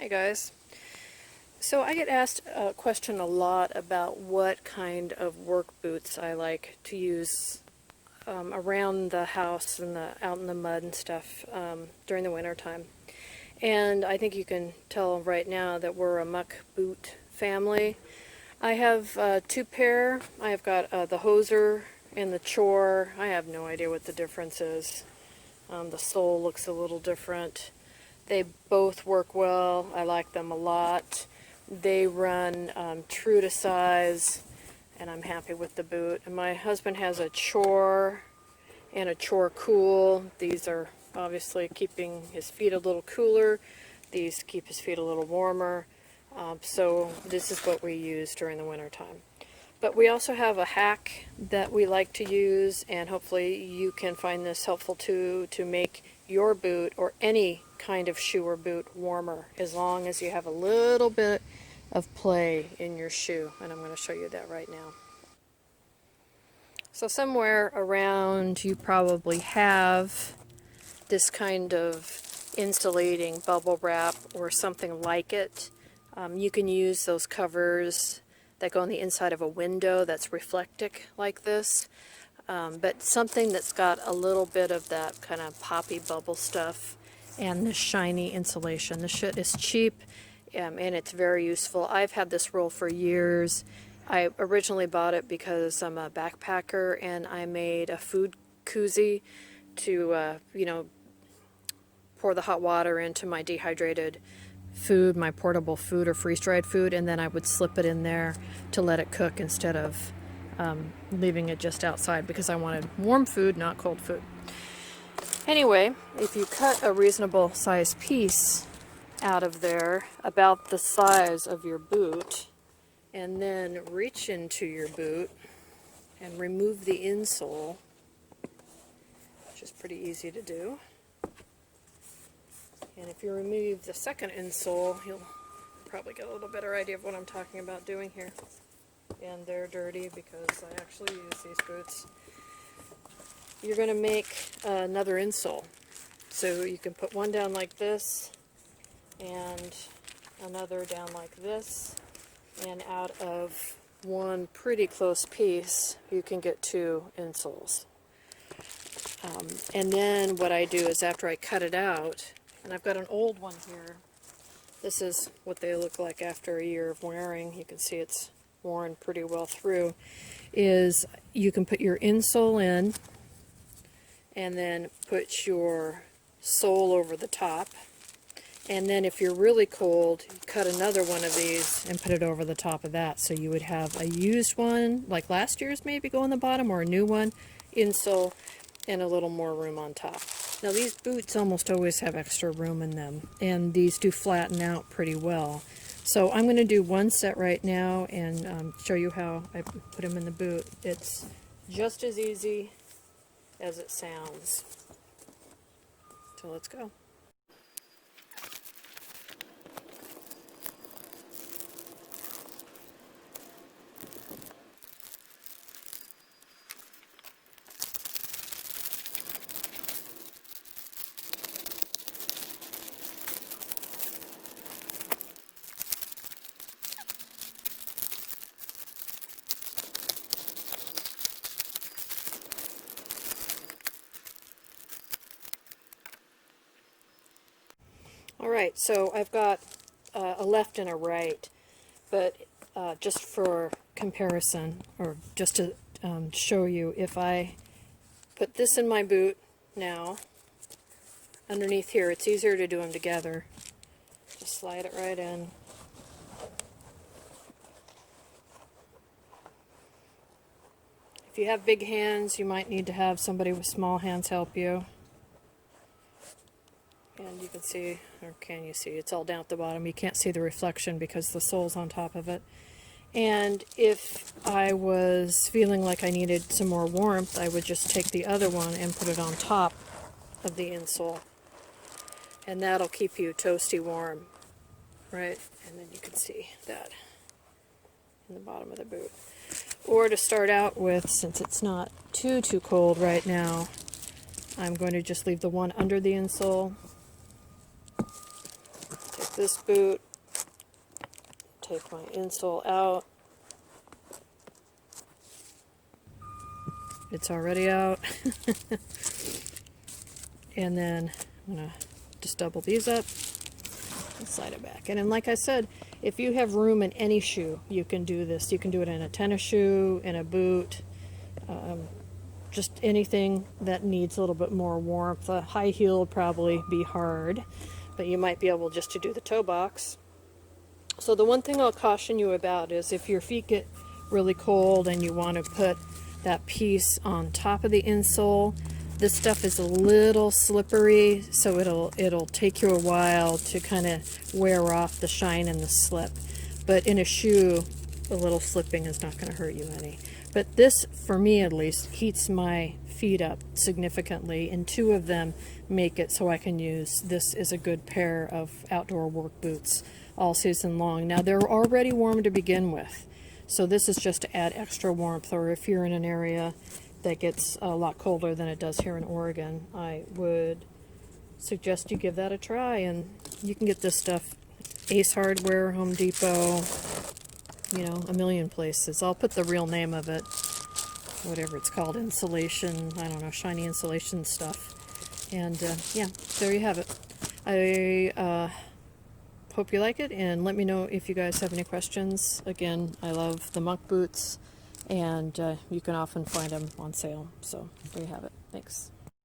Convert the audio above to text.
Hi guys. So I get asked a question a lot about what kind of work boots I like to use around the house and out in the mud and stuff during the winter time. And I think you can tell right now that we're a muck boot family. I have two pair. I've got the Hoser and the Chore. I have no idea what the difference is. The sole looks a little different. They both work well. I like them a lot. They run true to size, and I'm happy with the boot. And my husband has a Chore and a Chore Cool. These are obviously keeping his feet a little cooler. These keep his feet a little warmer. So this is what we use during the winter time. But we also have a hack that we like to use, and hopefully you can find this helpful too, to make your boot or any kind of shoe or boot warmer, as long as you have a little bit of play in your shoe. And I'm going to show you that right now. So somewhere around you probably have this kind of insulating bubble wrap or something like it. You can use those covers that go on the inside of a window that's reflectic like this, but something that's got a little bit of that kind of poppy bubble stuff and the shiny insulation. This shit is cheap and it's very useful. I've had this roll for years. I originally bought it because I'm a backpacker and I made a food koozie to, pour the hot water into my dehydrated food, my portable food or freeze-dried food, and then I would slip it in there to let it cook instead of leaving it just outside, because I wanted warm food, not cold food. Anyway, if you cut a reasonable sized piece out of there, about the size of your boot, and then reach into your boot and remove the insole, which is pretty easy to do. And if you remove the second insole, you'll probably get a little better idea of what I'm talking about doing here. And they're dirty because I actually use these boots. You're going to make another insole. So you can put one down like this and another down like this. And out of one pretty close piece, you can get two insoles. And then what I do is, after I cut it out, and I've got an old one here. This is what they look like after a year of wearing. You can see it's worn pretty well through. Is you can put your insole in and then put your sole over the top. And then if you're really cold, you cut another one of these and put it over the top of that. So you would have a used one, like last year's maybe, go on the bottom, or a new one, insole, and a little more room on top. Now these boots almost always have extra room in them, and these do flatten out pretty well. So I'm going to do one set right now and show you how I put them in the boot. It's just as easy as it sounds. So let's go. Alright, so I've got a left and a right, but just for comparison, or just to show you, if I put this in my boot now, underneath here, it's easier to do them together. Just slide it right in. If you have big hands, you might need to have somebody with small hands help you. And you can see, or can you see, it's all down at the bottom. You can't see the reflection because the sole's on top of it. And if I was feeling like I needed some more warmth, I would just take the other one and put it on top of the insole. And that'll keep you toasty warm, right? And then you can see that in the bottom of the boot. Or to start out with, since it's not too cold right now, I'm going to just leave the one under the insole. Take this boot, take my insole out. It's already out. And then I'm going to just double these up and slide it back. And then, like I said, if you have room in any shoe, you can do this. You can do it in a tennis shoe, in a boot, just anything that needs a little bit more warmth. A high heel would probably be hard, but you might be able just to do the toe box. So the one thing I'll caution you about is if your feet get really cold and you want to put that piece on top of the insole, this stuff is a little slippery, so it'll take you a while to kind of wear off the shine and the slip. But in a shoe, a little slipping is not going to hurt you any. But this, for me at least, heats my feet up significantly, and two of them make it so I can use this as a good pair of outdoor work boots all season long. Now, they're already warm to begin with, so this is just to add extra warmth, or if you're in an area that gets a lot colder than it does here in Oregon, I would suggest you give that a try. And you can get this stuff Ace Hardware, Home Depot, you know, a million places. I'll put the real name of it, whatever it's called, insulation, I don't know, shiny insulation stuff. And yeah, there you have it. I hope you like it, and let me know if you guys have any questions. Again, I love the monk boots, and you can often find them on sale. So there you have it. Thanks.